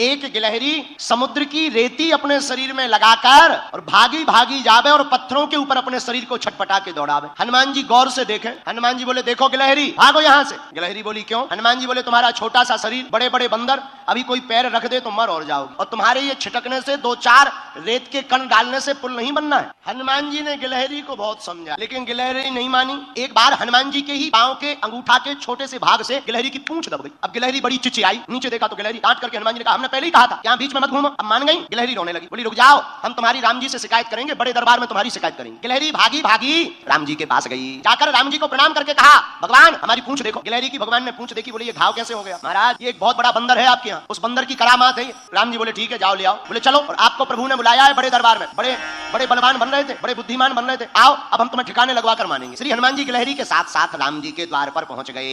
एक गिलहरी समुद्र की रेती अपने शरीर में लगाकर और भागी भागी जावे और पत्थरों के ऊपर अपने शरीर को छटपटा के दौड़ावे। हनुमान जी गौर से देखें। हनुमान जी बोले देखो गिलहरी भागो यहाँ से। गिलहरी बोली क्यों? हनुमान जी बोले तुम्हारा छोटा सा शरीर, बड़े बड़े बंदर, अभी कोई पैर रख दे तो मर और जाओगे, और तुम्हारे ये छिटकने से, दो चार रेत के कण डालने से पुल नहीं बनना है। हनुमान जी ने गिलहरी को बहुत समझा, लेकिन गिलहरी नहीं मानी। एक बार हनुमान जी के ही पांव के अंगूठा के छोटे से भाग से गिलहरी की पूंछ दब गई। अब गिलहरी बड़ी चिचियाई, नीचे देखा तो गिलहरी डांट करके हनुमान जी ने कहा हमने पहले ही कहा था यहाँ बीच में मत घूमो। अब मान गई। गिलहरी रोने लगी, बोली रुक जाओ, हम तुम्हारी राम जी से शिकायत करेंगे, बड़े दरबार में तुम्हारी शिकायत करेंगे। गिलहरी भागी भागी राम जी के पास गई, जाकर राम जी को प्रणाम करके कहा भगवान हमारी पूंछ देखो। गिलहरी की भगवान ने पूंछ देखी, बोले ये घाव कैसे हो गया? महाराज ये एक बहुत बड़ा बंदर है आपके यहाँ, उस बंदर की करामात है। राम जी बोले ठीक है जाओ ले आओ। बोले चलो, और आपको प्रभु ने बुलाया है बड़े दरबार में, बड़े बड़े बलवान बन रहे थे, बड़े बुद्धिमान बन रहे थे, आओ अब हम तुम्हें ठिकाने लगवा कर मानेंगे। श्री हनुमान जी गिलहरी के साथ साथ राम जी के द्वार पर पहुंच गए।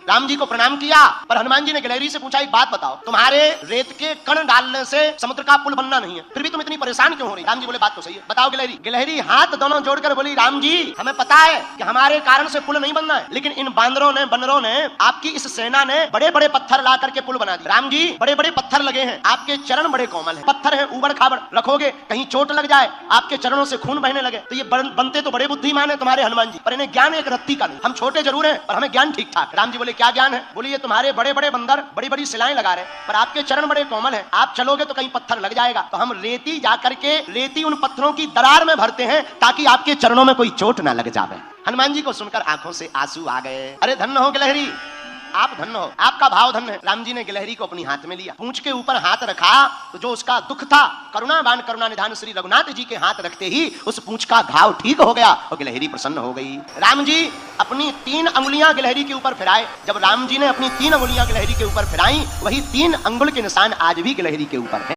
राम जी को प्रणाम किया, पर हनुमान जी ने गिलहरी से पूछा एक बात बताओ, तुम्हारे रेत के कण डालने से समुद्र का पुल बनना नहीं है, फिर भी तुम इतनी परेशान क्यों हो रही? राम जी बोले बात तो सही है, बताओ गिलहरी। गिलहरी हाथ दोनों जोड़कर बोली राम जी हमें पता है कि हमारे कारण से पुल नहीं बनना है, लेकिन इन बंदरों ने आपकी इस सेना ने बड़े बड़े पत्थर ला करके पुल बना दिया। राम जी बड़े बड़े पत्थर लगे हैं, आपके चरण बड़े कोमल हैं, पत्थर हैं ऊबड़ खाबड़, रखोगे कहीं चोट लग जाए, आपके चरणों से खून बहने लगे, तो ये बनते तो बड़े बुद्धिमान है तुम्हारे हनुमान जी, पर इन्हें ज्ञान एक रत्ती का नहीं। हम छोटे जरूर हैं पर हमें ज्ञान ठीक ठाक। राम जी बोले क्या ज्ञान है? बोले ये तुम्हारे बड़े बड़े बंदर बड़ी बड़ी सिलाएं लगा रहे, पर आपके चरण बड़े कोमल हैं, आप चलोगे तो कहीं पत्थर लग जाएगा, तो हम रेती जाकर के रेती उन पत्थरों की दरार में भरते हैं ताकि आपके चरणों में कोई चोट ना लग जावे। हनुमान जी को सुनकर आंखों से आंसू आ गए। अरे धन्य हो गिलहरी, आप धन्य हो, आपका भाव धन्य है। राम जी ने गिलहरी को अपनी हाथ में लिया, पूंछ के ऊपर हाथ रखा तो जो उसका दुख था, करुणावान करुणा निधान श्री रघुनाथ जी के हाथ रखते ही उस पूंछ का घाव ठीक हो गया और गिलहरी प्रसन्न हो गई। राम जी अपनी 3 अंगुलियां गिलहरी के ऊपर फिराए। जब राम जी ने अपनी 3 अंगुलियां गिलहरी के ऊपर फिराई, वही 3 अंगुल के निशान आज भी गिलहरी के ऊपर है।